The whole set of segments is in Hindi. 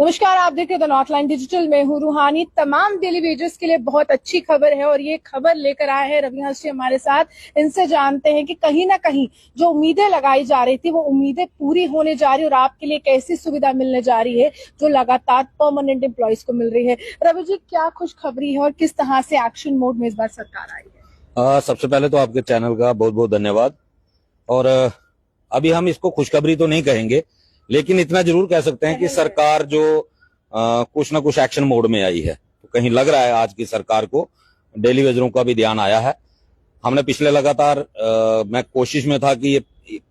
नमस्कार, आप देख रहे हैं द नॉर्थ लाइन डिजिटल में हूं रूहानी। तमाम डेली वेजर्स के लिए बहुत अच्छी खबर है और ये खबर लेकर आए हैं रवि हंस जी हमारे साथ। इनसे जानते हैं कि कहीं ना कहीं जो उम्मीदें लगाई जा रही थी वो उम्मीदें पूरी होने जा रही है और आपके लिए कैसी सुविधा मिलने जा रही है जो लगातार परमानेंट एम्प्लॉयज को मिल रही है। रवि जी, क्या खुशखबरी है और किस तरह से एक्शन मोड में इस बार सरकार आई है? सबसे पहले तो आपके चैनल का बहुत बहुत धन्यवाद। और अभी हम इसको खुशखबरी तो नहीं कहेंगे, लेकिन इतना जरूर कह सकते हैं कि सरकार जो कुछ ना कुछ एक्शन मोड में आई है। तो कहीं लग रहा है आज की सरकार को डेली वेजरों का भी ध्यान आया है। हमने पिछले लगातार मैं कोशिश में था कि ये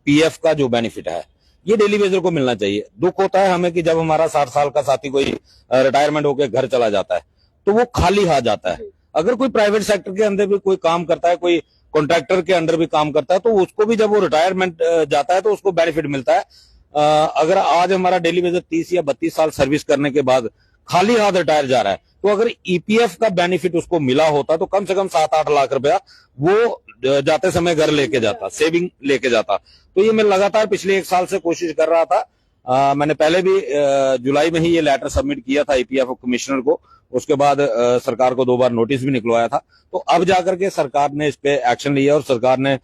पीएफ का जो बेनिफिट है ये डेली वेजर को मिलना चाहिए। दुख होता है हमें कि जब हमारा 60 साल का साथी कोई रिटायरमेंट होकर घर चला जाता है तो वो खाली हाथ जाता है। अगर कोई प्राइवेट सेक्टर के अंदर भी कोई काम करता है, कोई कॉन्ट्रैक्टर के अंडर भी काम करता है, तो उसको भी जब वो रिटायरमेंट जाता है तो उसको बेनिफिट मिलता है। अगर आज हमारा डेली वेजर 30 या 32 साल सर्विस करने के बाद खाली हाथ रिटायर जा रहा है, तो अगर ईपीएफ का बेनिफिट उसको मिला होता तो कम से कम 7-8 लाख रुपया वो जाते समय घर लेके जाता, सेविंग लेके जाता। तो ये मैं लगातार पिछले 1 साल से कोशिश कर रहा था। मैंने पहले भी जुलाई में ही ये लेटर सबमिट किया था ईपीएफ कमिश्नर को। उसके बाद सरकार को 2 बार नोटिस भी निकलवाया था। तो अब जाकर के सरकार ने इस पे एक्शन लिया और सरकार ने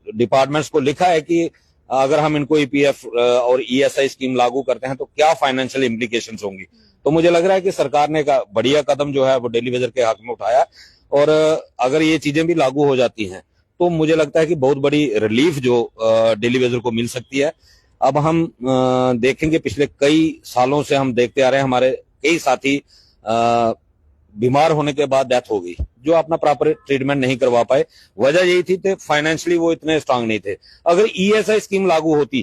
डिपार्टमेंट्स को लिखा है कि अगर हम इनको ईपीएफ और ईएसआई स्कीम लागू करते हैं तो क्या फाइनेंशियल इम्प्लीकेशंस होंगी। तो मुझे लग रहा है कि सरकार ने का बढ़िया कदम जो है वो डेली वेजर के हक में उठाया। और अगर ये चीजें भी लागू हो जाती हैं तो मुझे लगता है कि बहुत बड़ी रिलीफ जो डेली वेजर को मिल सकती है। अब हम देखेंगे, पिछले कई सालों से हम देखते आ रहे हैं हमारे कई साथी बीमार होने के बाद डेथ हो गई, जो अपना प्रॉपर ट्रीटमेंट नहीं करवा पाए। वजह यही थी कि फाइनेंशियली वो इतने स्ट्रांग नहीं थे। अगर ईएसआई स्कीम लागू होती,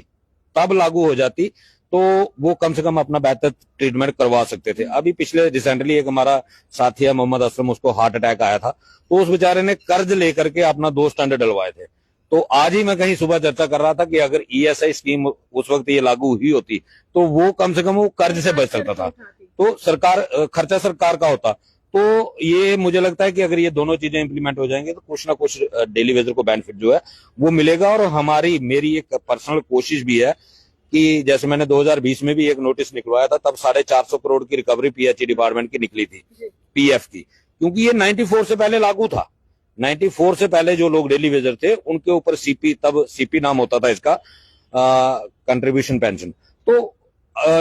तब लागू हो जाती, तो वो कम से कम अपना बेहतर ट्रीटमेंट करवा सकते थे। अभी पिछले रिसेंटली एक हमारा साथी है मोहम्मद असलम, उसको हार्ट अटैक आया था, तो उस बेचारे ने कर्ज लेकर के अपना 2 स्टंट डलवाए थे। तो आज ही मैं कहीं सुबह चर्चा कर रहा था कि अगर ईएसआई स्कीम उस वक्त ये लागू हुई होती तो वो कम से कम वो कर्ज से बच सकता था, तो खर्चा सरकार का होता। तो ये मुझे लगता है कि अगर ये दोनों चीजें इंप्लीमेंट हो जाएंगे तो कुछ ना कुछ डेली वेजर को बेनिफिट जो है वो मिलेगा। और मेरी एक पर्सनल कोशिश भी है कि जैसे मैंने 2020 में भी एक नोटिस निकलवाया था, तब 450 करोड़ की रिकवरी पीएचई डिपार्टमेंट की निकली थी पीएफ की, क्योंकि ये 94 से पहले लागू था। 94 से पहले जो लोग डेली वेजर थे उनके ऊपर तब सीपी नाम होता था इसका, कंट्रीब्यूशन पेंशन। तो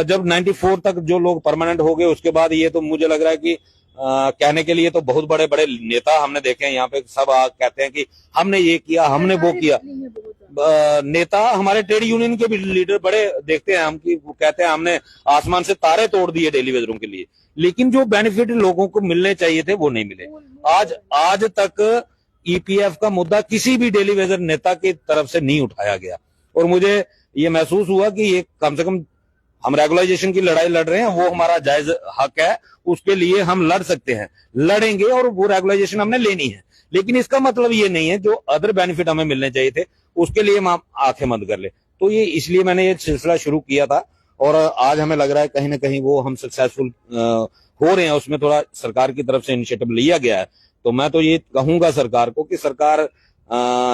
जब 94 तक जो लोग परमानेंट हो गए, उसके बाद ये तो मुझे लग रहा है कि कहने के लिए तो बहुत बड़े बड़े नेता हमने देखे हैं यहाँ पे, सब कहते हैं कि हमने ये किया, हमने वो किया। नेता हमारे ट्रेड यूनियन के भी लीडर बड़े देखते हैं हम, कि वो कहते हैं हमने आसमान से तारे तोड़ दिए डेली वेजरों के लिए, लेकिन जो बेनिफिट लोगों को मिलने चाहिए थे वो नहीं मिले। आज तक ईपीएफ का मुद्दा किसी भी डेली वेजर नेता की तरफ से नहीं उठाया गया। और मुझे ये महसूस हुआ कि ये कम से कम हम रेगुलाइजेशन की लड़ाई लड़ रहे हैं, वो हमारा जायज हक है, उसके लिए हम लड़ सकते हैं, लड़ेंगे और वो रेगुलाइजेशन हमने लेनी है। लेकिन इसका मतलब ये नहीं है जो अदर बेनिफिट हमें मिलने चाहिए थे उसके लिए हम आंखें बंद कर ले। तो ये इसलिए मैंने ये सिलसिला शुरू किया था और आज हमें लग रहा है कहीं ना कहीं वो हम सक्सेसफुल हो रहे हैं। उसमें थोड़ा सरकार की तरफ से इनिशिएटिव लिया गया है। तो मैं तो ये कहूंगा सरकार को कि सरकार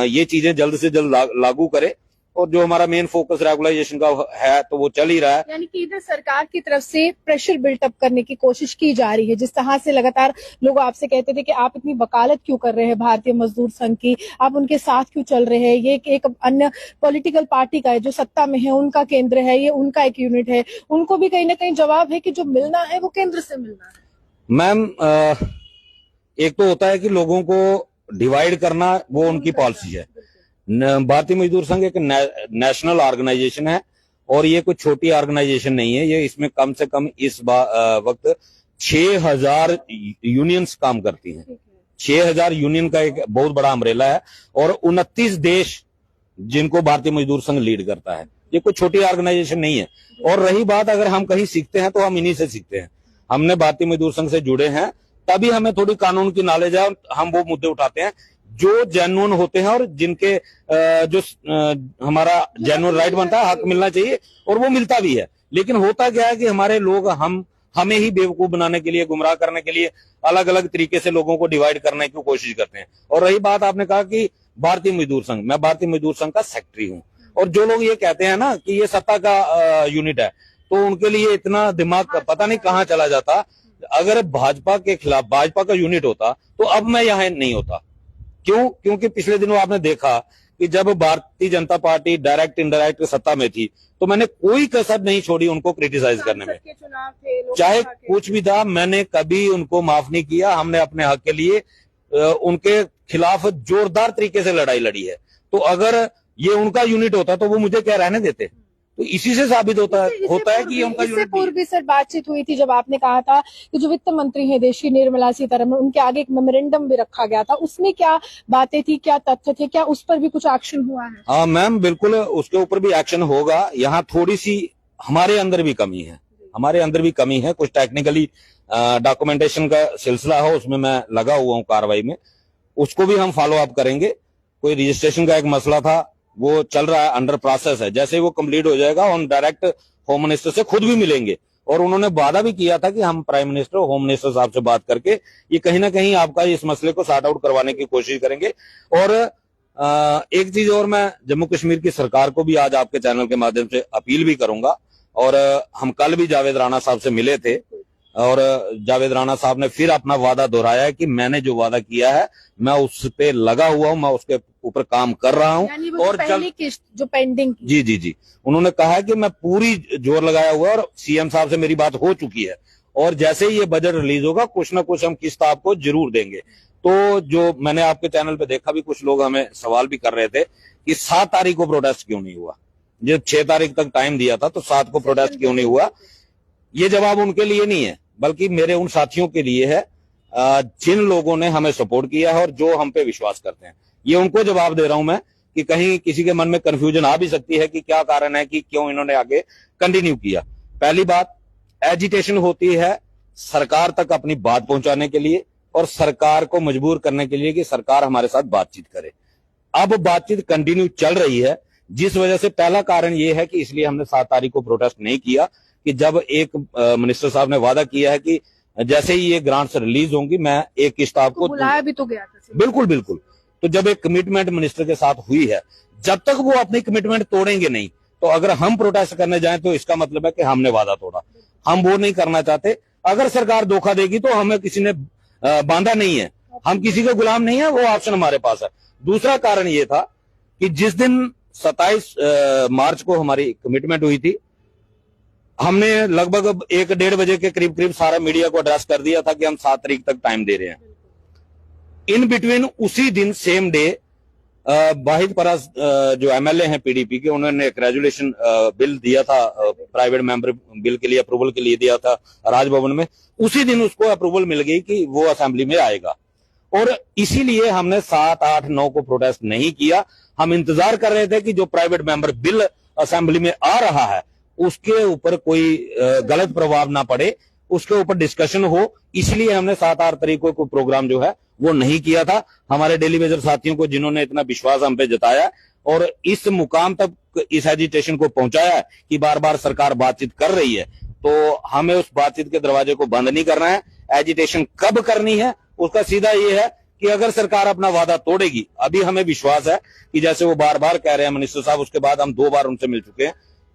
ये चीजें जल्द से जल्द लागू करे। और जो हमारा मेन फोकस रेगुलाइजेशन का है तो वो चल ही रहा है। यानी कि इधर सरकार की तरफ से प्रेशर बिल्टअप करने की कोशिश की जा रही है। जिस तरह से लगातार लोग आपसे कहते थे कि आप इतनी वकालत क्यों कर रहे हैं भारतीय मजदूर संघ की, आप उनके साथ क्यों चल रहे हैं, ये एक अन्य पॉलिटिकल पार्टी का है जो सत्ता में है, उनका केंद्र है, ये उनका एक यूनिट है, उनको भी कहीं ना कहीं जवाब है कि जो मिलना है वो केंद्र से मिलना है। मैम, एक तो होता है कि लोगों को डिवाइड करना, वो उनकी पॉलिसी है। भारतीय मजदूर संघ एक नेशनल ऑर्गेनाइजेशन है और ये कोई छोटी ऑर्गेनाइजेशन नहीं है। ये इसमें कम से कम इस वक्त 6000 यूनियंस काम करती हैं। 6000 यूनियन का एक बहुत बड़ा अम्ब्रेला है और 29 देश जिनको भारतीय मजदूर संघ लीड करता है। ये कोई छोटी ऑर्गेनाइजेशन नहीं है। और रही बात अगर हम कहीं सीखते हैं तो हम इन्हीं से सीखते हैं। हमने भारतीय मजदूर संघ से जुड़े हैं, तभी हमें थोड़ी कानून की नॉलेज है और हम वो मुद्दे उठाते हैं जो जेन्युइन होते हैं और जिनके जो हमारा जेन्युइन राइट बनता है, हक मिलना चाहिए और वो मिलता भी है। लेकिन होता क्या है कि हमारे लोग हमें ही बेवकूफ बनाने के लिए, गुमराह करने के लिए अलग अलग तरीके से लोगों को डिवाइड करने की कोशिश करते हैं। और रही बात, आपने कहा कि भारतीय मजदूर संघ, मैं भारतीय मजदूर संघ का सेक्रेटरी हूं। और जो लोग ये कहते हैं ना कि ये सत्ता का यूनिट है, तो उनके लिए इतना दिमाग पता नहीं कहाँ चला जाता। अगर भाजपा के खिलाफ भाजपा का यूनिट होता तो अब मैं यहाँ नहीं होता। क्यों? क्योंकि पिछले दिनों आपने देखा कि जब Bharatiya Janata party direct indirect सत्ता में थी तो मैंने कोई कसर नहीं छोड़ी उनको क्रिटिसाइज करने में, चाहे कुछ भी था, मैंने कभी उनको माफ नहीं किया। हमने अपने हक के लिए उनके खिलाफ जोरदार तरीके से लड़ाई लड़ी है। तो अगर ये उनका यूनिट होता तो वो मुझे क्या रहने देते? तो इसी से साबित होता है कि ये उनका यूनिट। पूर्व भी सर बातचीत हुई थी जब आपने कहा था कि जो वित्त मंत्री है देश की निर्मला सीतारमण, उनके आगे एक मेमोरेंडम भी रखा गया था, उसमें क्या बातें थी, क्या तथ्य थे, क्या उस पर भी कुछ एक्शन हुआ है? हाँ मैम, बिल्कुल उसके ऊपर भी एक्शन होगा। यहाँ थोड़ी सी हमारे अंदर भी कमी है, कुछ टेक्निकली डॉक्यूमेंटेशन का सिलसिला है, उसमें मैं लगा हुआ हूँ कार्रवाई में, उसको भी हम फॉलो अप करेंगे। कोई रजिस्ट्रेशन का एक मसला था, वो चल रहा है, अंडर प्रोसेस है। जैसे वो कंप्लीट हो जाएगा हम डायरेक्ट होम मिनिस्टर से खुद भी मिलेंगे, और उन्होंने वादा भी किया था कि हम प्राइम मिनिस्टर होम मिनिस्टर साहब से बात करके ये कहीं ना कहीं आपका इस मसले को सॉर्ट आउट करवाने की कोशिश करेंगे। और एक चीज और, मैं जम्मू कश्मीर की सरकार को भी आज आपके चैनल के माध्यम से अपील भी करूंगा। और हम कल भी जावेद राणा साहब से मिले थे और जावेद राणा साहब ने फिर अपना वादा दोहराया है कि मैंने जो वादा किया है मैं उस पे लगा हुआ हूं, मैं उसके ऊपर काम कर रहा हूं। और पहली किस्त जो पेंडिंग, जी, उन्होंने कहा है कि मैं पूरी जोर लगाया हुआ है और सीएम साहब से मेरी बात हो चुकी है, और जैसे ही ये बजट रिलीज होगा कुछ ना कुछ हम किस्त आपको जरूर देंगे। तो जो मैंने आपके चैनल पे देखा भी, कुछ लोग हमें सवाल भी कर रहे थे कि 7 तारीख को प्रोटेस्ट क्यों नहीं हुआ, जब 6 तारीख तक टाइम दिया था तो 7 को प्रोटेस्ट क्यों नहीं हुआ। ये जवाब उनके लिए नहीं है, बल्कि मेरे उन साथियों के लिए है जिन लोगों ने हमें सपोर्ट किया है और जो हम पे विश्वास करते हैं। ये उनको जवाब दे रहा हूं मैं कि कहीं किसी के मन में कंफ्यूजन आ भी सकती है कि क्या कारण है कि क्यों इन्होंने आगे कंटिन्यू किया। पहली बात, एजिटेशन होती है सरकार तक अपनी बात पहुंचाने के लिए और सरकार को मजबूर करने के लिए कि सरकार हमारे साथ बातचीत करे। अब बातचीत कंटिन्यू चल रही है, जिस वजह से पहला कारण यह है कि इसलिए हमने 7 तारीख को प्रोटेस्ट नहीं किया कि जब एक मिनिस्टर साहब ने वादा किया है कि जैसे ही ये ग्रांट्स रिलीज होंगी मैं एक किस्त आपको बुलाया भी तो गया था। बिल्कुल। तो जब एक कमिटमेंट मिनिस्टर के साथ हुई है, जब तक वो अपनी कमिटमेंट तोड़ेंगे नहीं, तो अगर हम प्रोटेस्ट करने जाएं तो इसका मतलब है कि हमने वादा तोड़ा। हम वो नहीं करना चाहते। अगर सरकार धोखा देगी तो हमें किसी ने बांधा नहीं है, हम किसी के गुलाम नहीं है, वो ऑप्शन हमारे पास है। दूसरा कारण ये था कि जिस दिन 27 मार्च को हमारी कमिटमेंट हुई थी, हमने लगभग 1-1:30 बजे के करीब सारा मीडिया को एड्रेस कर दिया था कि हम 7 तारीख तक टाइम दे रहे हैं। इन बिटवीन उसी दिन सेम डे वाहिद परास जो एमएलए हैं पीडीपी के, उन्होंने एक रेजुलेशन बिल दिया था, प्राइवेट मेंबर बिल के लिए अप्रूवल के लिए दिया था राजभवन में। उसी दिन उसको अप्रूवल मिल गई कि वो असेंबली में आएगा, और इसीलिए हमने 7, 8, 9 को प्रोटेस्ट नहीं किया। हम इंतजार कर रहे थे कि जो प्राइवेट मेंबर बिल असेंबली में आ रहा है उसके ऊपर कोई गलत प्रभाव ना पड़े, उसके ऊपर डिस्कशन हो, इसलिए हमने 7-8 तारीख को प्रोग्राम जो है वो नहीं किया था। हमारे डेली वेजर साथियों को जिन्होंने इतना विश्वास हम पे जताया और इस मुकाम तक इस एजिटेशन को पहुंचाया है कि बार बार सरकार बातचीत कर रही है, तो हमें उस बातचीत के दरवाजे को बंद नहीं करना है। एजिटेशन कब करनी है उसका सीधा ये है कि अगर सरकार अपना वादा तोड़ेगी, अभी हमें विश्वास है कि जैसे वो बार बार कह रहे हैं मिनिस्टर साहब, उसके बाद हम 2 बार उनसे मिल चुके हैं,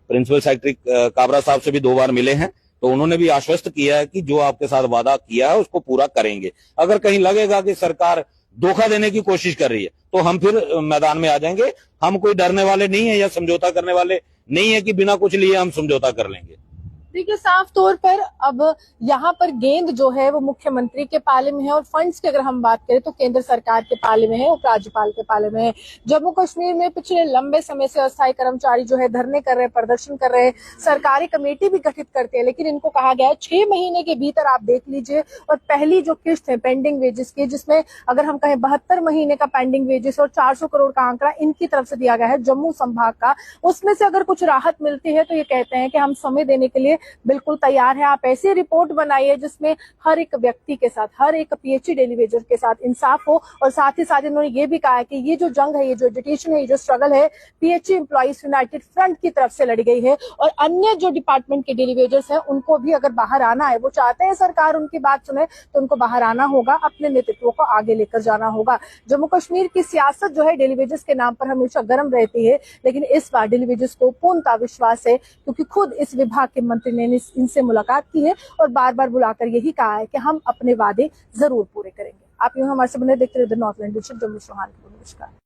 प्रिंसिपल सेक्रेटरी काबरा साहब से भी 2 बार मिले हैं, तो उन्होंने भी आश्वस्त किया है कि जो आपके साथ वादा किया है उसको पूरा करेंगे। अगर कहीं लगेगा कि सरकार धोखा देने की कोशिश कर रही है तो हम फिर मैदान में आ जाएंगे। हम कोई डरने वाले नहीं है या समझौता करने वाले नहीं है कि बिना कुछ लिए हम समझौता कर लेंगे। देखिए, साफ तौर पर अब यहाँ पर गेंद जो है वो मुख्यमंत्री के पाले में है, और फंड्स की अगर हम बात करें तो केंद्र सरकार के पाले में है, उपराज्यपाल के पाले में है। जम्मू कश्मीर में पिछले लंबे समय से अस्थायी कर्मचारी जो है धरने कर रहे, प्रदर्शन कर रहे, सरकारी कमेटी भी गठित करते हैं, लेकिन इनको कहा गया है 6 महीने के भीतर आप देख लीजिए। और पहली जो किस्त है पेंडिंग वेजेस की, जिसमें अगर हम कहें 72 महीने का पेंडिंग वेजेस और 400 करोड़ का आंकड़ा इनकी तरफ से दिया गया है जम्मू संभाग का, उसमें से अगर कुछ राहत मिलती है तो ये कहते हैं कि हम समय देने के लिए बिल्कुल तैयार है। आप ऐसी रिपोर्ट बनाइए जिसमें हर एक व्यक्ति के साथ, हर एक पीएचई डेली वेजर के साथ इंसाफ हो। और साथ ही साथ इन्होंने ये भी कहा है कि ये जो जंग है, ये जो एजुटेशन है, ये जो स्ट्रगल है, पीएचई एम्प्लॉइज यूनाइटेड फ्रंट की तरफ से लड़ी गई है। और अन्य जो डिपार्टमेंट के डेली वेजर्स हैं उनको भी अगर बाहर आना है, वो चाहते हैं सरकार उनकी बात सुने, तो उनको बाहर आना होगा, अपने नेतृत्व को आगे लेकर जाना होगा। जम्मू कश्मीर की सियासत जो है डेली वेजर्स के नाम पर हमेशा गर्म रहती है, लेकिन इस बार डेली वेजर्स को पूर्णतः विश्वास है, क्योंकि खुद इस विभाग के मंत्री ने इनसे मुलाकात की है और बार बार बुलाकर यही कहा है कि हम अपने वादे जरूर पूरे करेंगे। आप यूं हमारे से बने देखते रहिए द नॉर्थलैंड डिजिटल। जम्मू से नमस्कार।